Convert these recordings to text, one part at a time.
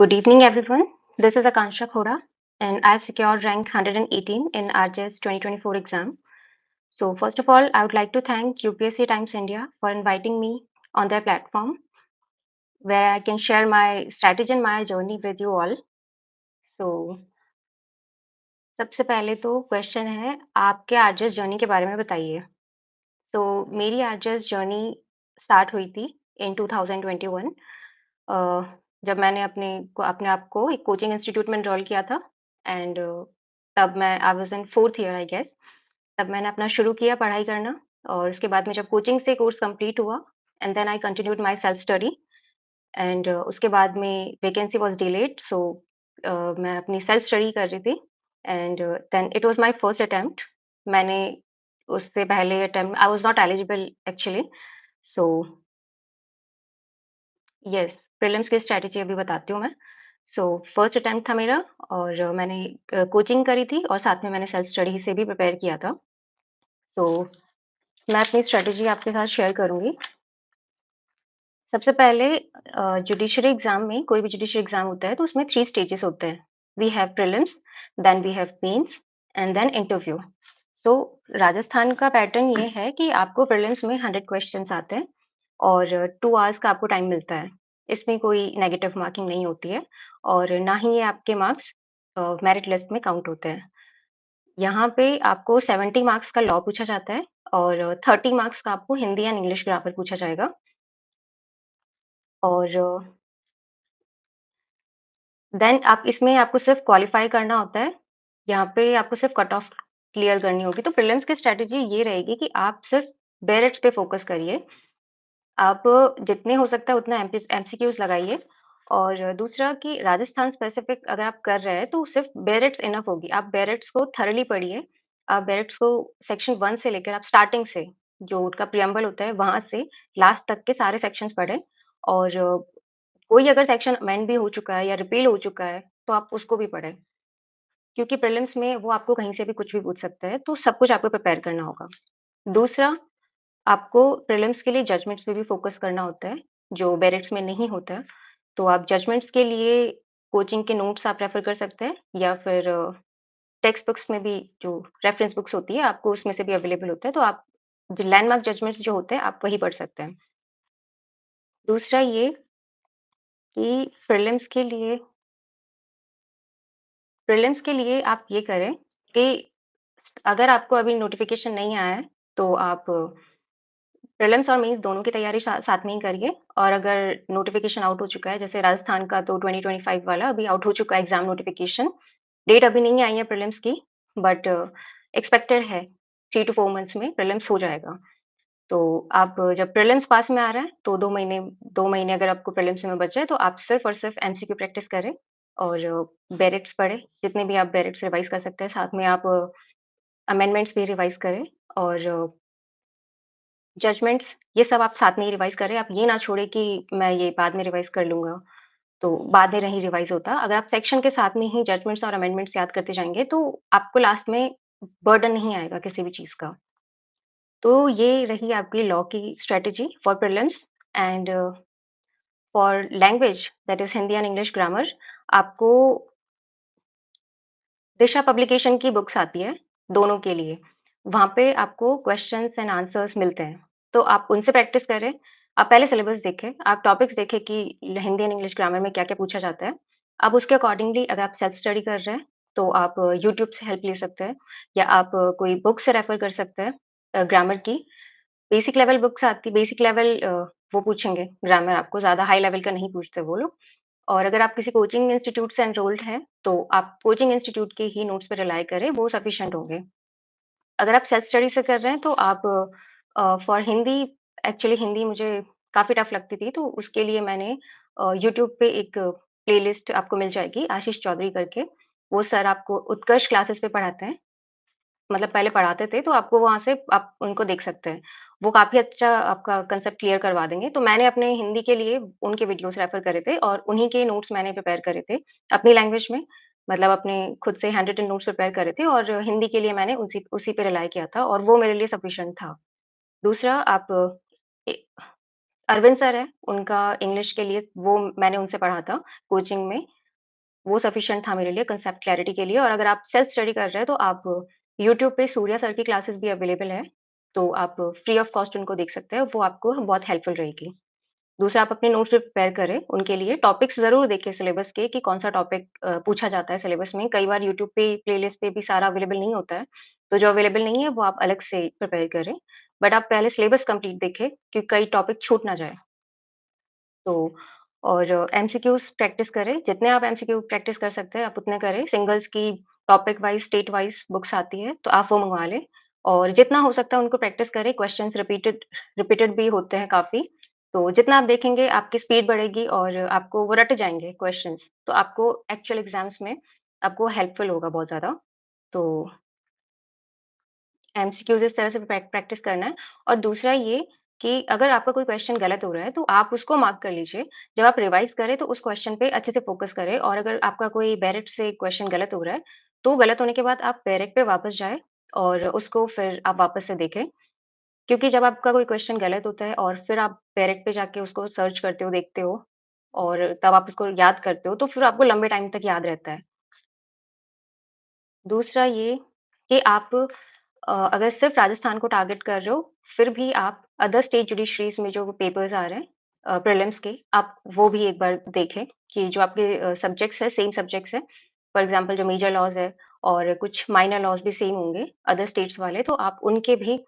Good evening, everyone. This is Akansha Khoda, and I've secured rank 118 in RJS 2024 exam. So, first of all, I would like to thank UPSC Times India for inviting me on their platform where I can share my strategy and my journey with you all. So, सबसे पहले तो question है आपके RJS journey के बारे में बताइए। सो मेरी आरजेएस जर्नी स्टार्ट हुई थी इन 2021 अ, जब मैंने अपने आप को एक कोचिंग इंस्टीट्यूट में एनरोल किया था एंड तब मैं I was in 4th year I guess. तब मैंने अपना शुरू किया पढ़ाई करना और उसके बाद में जब कोचिंग से कोर्स कंप्लीट हुआ and then I continued my self study and उसके बाद में वैकेंसी वाज़ डिलेड सो मैं अपनी सेल्फ स्टडी कर रही थी and then it was my first attempt. मैंने उससे पहले attempt I was not eligible actually so yes, prelims की स्ट्रैटेजी अभी बताती हूँ मैं। सो फर्स्ट अटेम्प्ट था मेरा और मैंने कोचिंग करी थी और साथ में मैंने सेल्फ स्टडी से भी प्रिपेयर किया था। सो मैं अपनी स्ट्रैटेजी आपके साथ शेयर करूँगी। सबसे पहले जुडिशरी एग्ज़ाम में कोई भी जुडिशरी एग्ज़ाम होता है तो उसमें 3 स्टेजेस होते हैं। We have prelims, then we have mains and then interview. So Rajasthan का पैटर्न ये है कि आपको प्रीलिम्स में 100 क्वेश्चन्स आते हैं और 2 आवर्स का आपको टाइम मिलता है। इसमें कोई नेगेटिव मार्किंग नहीं होती है और ना ही ये आपके मार्क्स मेरिट लिस्ट में काउंट होते हैं। यहाँ पे आपको 70 मार्क्स का लॉ पूछा जाता है और 30 मार्क्स का आपको हिंदी एंड इंग्लिश ग्रामर पूछा जाएगा और देन आप इसमें आपको सिर्फ़ क्वालीफाई करना होता है। यहाँ पे आपको सिर्फ़ कट ऑफ क्लियर करनी होगी। तो प्रीलिम्स की स्ट्रैटेजी ये रहेगी कि आप सिर्फ़ बेरेट्स पे फ़ोकस करिए। आप जितने हो सकता है उतना एमसीक्यूज़ लगाइए और दूसरा कि राजस्थान स्पेसिफ़िक अगर आप कर रहे हैं तो सिर्फ़ बेरेट्स इनफ होगी। आप बेरेट्स को थॉरली पढ़िए। आप बेरेट्स को सेक्शन 1 से लेकर आप स्टार्टिंग से जो उसका प्रिएम्बल होता है वहाँ से लास्ट तक के सारे सेक्शंस पढ़ें और कोई अगर सेक्शन अमेंड भी हो चुका है या रिपील हो चुका है, तो आप उसको भी पढ़ें। क्योंकि प्रीलिम्स में वो आपको कहीं से भी कुछ भी पूछ सकता है, तो सब कुछ आपको प्रिपेयर करना होगा। दूसरा, आपको प्रीलिम्स के लिए जजमेंट्स पे भी फ़ोकस करना होता है, जो मेरिट्स में नहीं होता है। तो आप जजमेंट्स के लिए कोचिंग के नोट्स आप रेफ़र कर सकते हैं या फिर टेक्स्ट बुक्स में भी जो रेफ़रेंस बुक्स होती है, आपको उसमें से भी अवेलेबल होता है, तो आप जो लैंडमार्क जजमेंट्स जो होते हैं, आप वही पढ़ सकते हैं। दूसरा ये कि प्रीलिम्स के लिए प्रीलिम्स के लिए आप ये करें कि अगर आपको अभी नोटिफ़िकेशन नहीं आया है, तो आप प्रीलिम्स और मेंस दोनों की तैयारी साथ में ही करिए और अगर नोटिफ़िकेशन आउट हो चुका है, जैसे राजस्थान का तो 2025 वाला अभी आउट हो चुका है एग्ज़ाम नोटिफ़िकेशन। डेट अभी नहीं आई है प्रीलिम्स की बट एक्सपेक्टेड है 3 टू 4 मंथ्स में प्रीलिम्स हो जाएगा। तो आप जब प्रीलिम्स पास में आ रहा है, तो 2 महीने अगर आपको प्रीलिम्स में बचे हैं, तो आप सिर्फ़ और सिर्फ़ एमसीक्यू प्रैक्टिस करें और बेरेट्स पढ़ें, जितने भी आप बेरेट्स रिवाइज़ कर सकते हैं। साथ में आप अमेंडमेंट्स भी रिवाइज़ करें और जजमेंट्स ये सब आप साथ में ही रिवाइज़ करें। आप ये ना छोड़ें कि मैं ये बाद में रिवाइज़ कर लूँगा, तो बाद में नहीं रिवाइज़ होता। अगर आप सेक्शन के साथ में ही जजमेंट्स और अमेंडमेंट्स याद करते जाएँगे, तो आपको लास्ट में बर्डन नहीं आएगा किसी भी चीज़ का। तो ये रही आपकी लॉ की strategy for prelims and for language that is Hindi and English grammar आपको दिशा पब्लिकेशन की बुक्स आती है, दोनों के लिए। वहाँ पे आपको क्वेश्चन्स एंड आंसर्स मिलते हैं, तो आप उनसे प्रैक्टिस करें। आप पहले सिलेबस देखें, आप टॉपिक्स देखें कि हिंदी एंड इंग्लिश ग्रामर में क्या-क्या पूछा जाता है। अब उसके अकॉर्डिंगली अगर आप सेल्फ स्टडी कर रहे हैं, तो आप यूट्यूब से हेल्प ले सकते हैं या आप कोई बुक से रेफर कर सकते हैं ग्रामर की। बेसिक लेवल बुक्स आती बेसिक लेवल वो पूछेंगे ग्रामर आपको, ज़्यादा हाई लेवल का नहीं पूछते वो लोग। और अगर आप किसी कोचिंग इंस्टीट्यूट से एनरोल्ड हैं, तो आप कोचिंग इंस्टीट्यूट के ही नोट्स पे रिलाई करें, वो सफिशिएंट होंगे। अगर आप सेल्फ स्टडी से कर रहे हैं, तो आप फॉर हिंदी एक्चुअली हिंदी मुझे काफ़ी टफ लगती थी, तो उसके लिए मैंने यूट्यूब पे एक प्लेलिस्ट आपको मिल जाएगी, आशीष चौधरी करके। वो सर आपको उत्कर्ष क्लासेस पे पढ़ाते हैं। मतलब पहले पढ़ाते थे, तो आपको वहाँ से आप उनको देख सकते हैं। वो काफ़ी अच्छा आपका कांसेप्ट क्लियर करवा देंगे। तो मैंने अपने हिंदी के लिए उनके वीडियोज़ रेफ़र करे थे और उन्हीं के नोट्स मैंने प्रिपेयर करे थे, अपनी लैंग्वेज में। मतलब अपने खुद से हैंड रिटन नोट्स प्रिपेयर करे थे और हिंदी के लिए मैंने उसी उसी पे रिलाई किया था और वो मेरे लिए सफिशिएंट था। दूसरा आप ए अरविंद सर हैं, उनका इंग्लिश के लिए वो मैंने उनसे पढ़ा था कोचिंग में, वो सफिशिएंट था मेरे लिए कांसेप्ट क्लैरिटी के लिए और अगर आप सेल्फ स्टडी कर रहे हैं, तो आप यूट्यूब पे सूर्या सर की क्लासेस भी अवेलेबल है, तो आप फ्री ऑफ कॉस्ट उनको देख सकते हैं, वो आपको बहुत हेल्पफुल रहेगी। दूसरा आप अपने नोट्स भी प्रिपेयर करें, उनके लिए टॉपिक्स ज़रूर देखें सिलेबस के कि कौन-सा टॉपिक पूछा जाता है सिलेबस में। कई बार यूट्यूब पे प्लेलिस्ट पे भी सारा अवेलेबल नहीं होता है, तो जो अवेलेबल नहीं है, वो आप अलग से प्रिपेयर करें। बट आप पहले सिलेबस कंप्लीट देखें कि कई टॉपिक छूट ना जाए। तो और एमसीक्यूज़ प्रैक्टिस करें, जितने आप एमसीक्यू प्रैक्टिस कर सकते हैं, आप उतने करें। सिंगल्स की topic wise, state wise books आती हैं, तो आप वो मँगवा लें और जितना हो सकता है उनको प्रैक्टिस करें। क्वेश्चन्स रिपीटेड रिपीटेड भी होते हैं काफ़ी, तो जितना आप देखेंगे, आपकी स्पीड बढ़ेगी और आपको वो रट जाएँगे क्वेश्चन्स, तो आपको एक्चुअल एग्ज़ाम्स में आपको हेल्पफुल होगा बहुत ज़्यादा। तो एमसीक्यूज़ इस तरह से प्रैक्टिस करना है और दूसरा ये कि अगर आपका कोई क्वेश्चन गलत हो रहा है, तो आप उसको मार्क कर लीजिए। जब आप रिवाइज़ करें, तो उस क्वेश्चन पे अच्छे से फ़ोकस करें और अगर आपका कोई डायरेक्ट से क्वेश्चन गलत हो रहा है, तो गलत होने के बाद आप डायरेक्ट पे वापस जाएँ और उसको फिर आप वापस से देखें। क्योंकि जब आपका कोई क्वेश्चन गलत होता है और फिर आप डायरेक्ट पे जाके उसको सर्च करते हो, देखते हो और तब आप उसको याद करते हो, तो फिर आपको लंबे टाइम तक याद रहता है। दूसरा ये कि आप अगर सिर्फ़ राजस्थान को टारगेट कर रहे हो, फिर भी आप अदर स्टेट जुडिशरीज़ में जो पेपर्स आ रहे हैं प्रीलिम्स के, आप वो भी एक बार देखें कि जो आपके सब्जेक्ट्स हैं, सेम सब्जेक्ट्स हैं। फॉर एग्ज़ाम्पल जो मेजर लॉज़ है और कुछ माइनर लॉज़ भी सेम होंगे अदर स्टेट्स वाले, तो आप उनके भी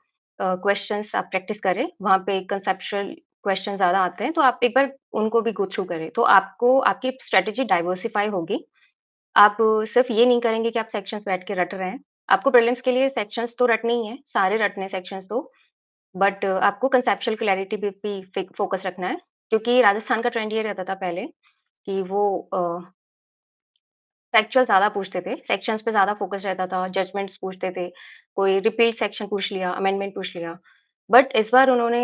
क्वेश्चन्स आप प्रैक्टिस करें। वहाँ पे कॉन्सेप्चुअल क्वेश्चन ज़्यादा आते हैं, तो आप एक बार उनको भी गो थ्रू करें। तो आपको आपकी स्ट्रैटेजी डाइवर्सिफ़ाई होगी। आप सिर्फ़ ये नहीं करेंगे कि आप सेक्शंस बैठ के रट रहे हैं। आपको प्रीलिम्स के लिए सेक्शंस तो रटने ही हैं, सारे रटने हैं सेक्शंस तो, बट आपको कॉन्सेप्चुअल क्लैरिटी भी फ़ोकस रखना है, क्योंकि राजस्थान का ट्रेंड ये रहता था पहले कि वो फैक्चुअल ज़्यादा पूछते थे, सेक्शंस पे ज़्यादा फ़ोकस रहता था, जजमेंट्स पूछते थे, कोई रिपीट सेक्शन पूछ लिया, अमेंडमेंट पूछ लिया। बट इस बार उन्होंने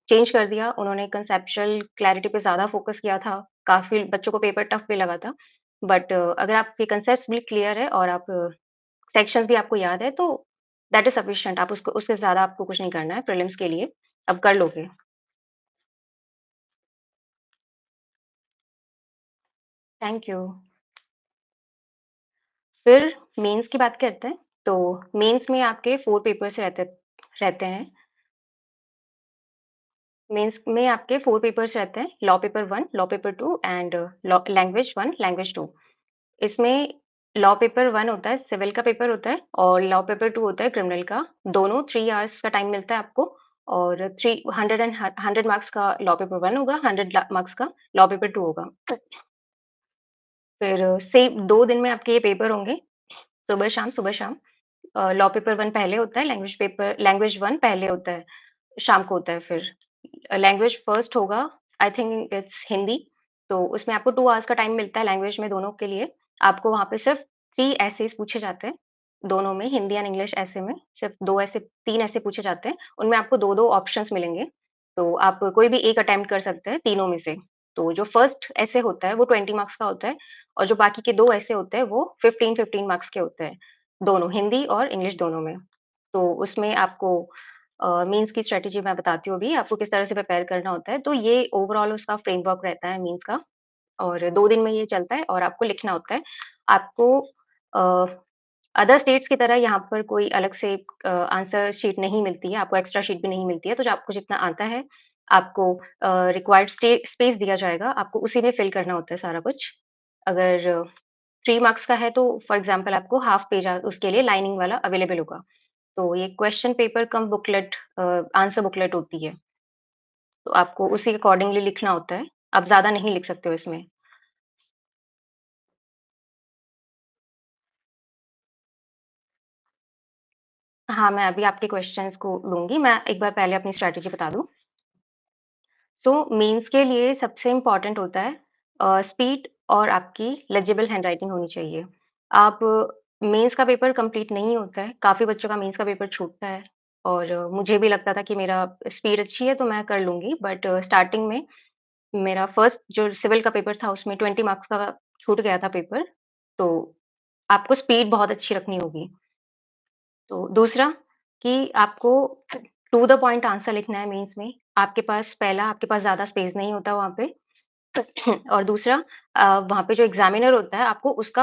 चेंज कर दिया, उन्होंने कॉन्सेप्चुअल क्लैरिटी पे ज़्यादा फ़ोकस किया था, काफ़ी बच्चों को पेपर टफ भी लगा था। बट अगर आपके कॉन्सेप्ट्स भी क्लियर है और आप सेक्शंस भी आपको याद है, तो दैट इज़ सफिशिएंट आप उसको उससे ज़्यादा आपको कुछ नहीं करना है प्रीलिम्स के लिए, आप कर लोगे। Thank you. फिर मेंस की बात करते हैं, तो मेंस में आपके 4 पेपर्स रहते रहते हैं। मेंस में आपके 4 पेपर्स रहते हैं, law paper 1, law paper 2 and law language 1, language 2। इसमें लॉ पेपर 1 होता है, सिविल का पेपर होता है और लॉ पेपर 2 होता है क्रिमिनल का। दोनों 3 आवर्स का टाइम मिलता है आपको और 100 मार्क्स का लॉ पेपर 1 होगा, 100 मार्क्स का लॉ पेपर 2 होगा। फिर सेम 2 दिन में आपके ये पेपर होंगे, सुबह-शाम, सुबह-शाम। लॉ पेपर 1 पहले होता है, लैंग्वेज 1 पहले होता है, शाम को होता है फिर। लैंग्वेज फर्स्ट होगा, आई थिंक इट्स हिंदी, तो उसमें आपको 2 आवर्स का टाइम मिलता है लैंग्वेज में दोनों के लिए। आपको वहाँ पे सिर्फ 3 एसेस पूछे जाते हैं, दोनों में हिंदी एंड इंग्लिश ऐसे में सिर्फ 2 ऐसे 3 ऐसे पूछे जाते हैं, उनमें आपको 2-2 ऑप्शंस मिलेंगे, तो आप कोई भी एक अटेम्प्ट कर सकते हैं तीनों में से। तो जो फर्स्ट ऐसे होता है वो 20 मार्क्स का होता है और जो बाकी के 2 ऐसे होते हैं वो 15-15 मार्क्स के होते हैं, दोनों हिंदी और इंग्लिश दोनों में। तो उसमें आपको मीन्स की स्ट्रैटेजी मैं बताती हूँ अभी, आपको किस तरह से प्रिपेयर करना होता है। तो ये ओवरऑल उसका फ्रेमवर्क रहता है मीन्स का और 2 दिन में ये चलता है और आपको लिखना होता है। आपको अ, अदर स्टेट्स की तरह यहाँ पर कोई अलग से आंसर शीट नहीं मिलती है, आपको एक्स्ट्रा शीट भी नहीं मिलती है, तो जो आपको जितना आता है, आपको रिक्वायर्ड स्पेस दिया जाएगा, आपको उसी में फिल करना होता है सारा कुछ। अगर 3 मार्क्स का है तो फॉर एग्ज़ाम्पल आपको हाफ पेज उसके लिए लाइनिंग वाला अवेलेबल होगा। तो ये क्वेश्चन पेपर कम बुकलेट आंसर बुकलेट होती है, तो आपको उसी अकॉर्डिंगली लिखना होता है। आप ज़्यादा नहीं लिख सकते हो इसमें। हाँ, मैं अभी आपके क्वेश्चन्स को लूँगी। मैं एक बार पहले अपनी स्ट्रैटेजी बता दूँ। सो मेंस के लिए सबसे इम्पोर्टेंट होता है स्पीड और आपकी लेजिबल हैंडराइटिंग होनी चाहिए। आप मेंस का पेपर कंप्लीट नहीं होता है, काफ़ी बच्चों का मेंस का पेपर छूटता है और मुझे भी लगता था कि मेरा स्पीड अच्छी है तो मैं कर लूँगी बट स्टार्टिंग में मेरा फर्स्ट जो सिविल का पेपर था उसमें 20 मार्क्स का छूट गया था पेपर, तो आपको स्पीड बहुत अच्छी रखनी होगी। तो दूसरा कि आपको टू द पॉइंट आंसर लिखना है मेंस में। आपके पास पहला आपके पास ज़्यादा स्पेस नहीं होता वहाँ पे और दूसरा वहाँ पे जो एग्ज़ामिनर होता है आपको उसका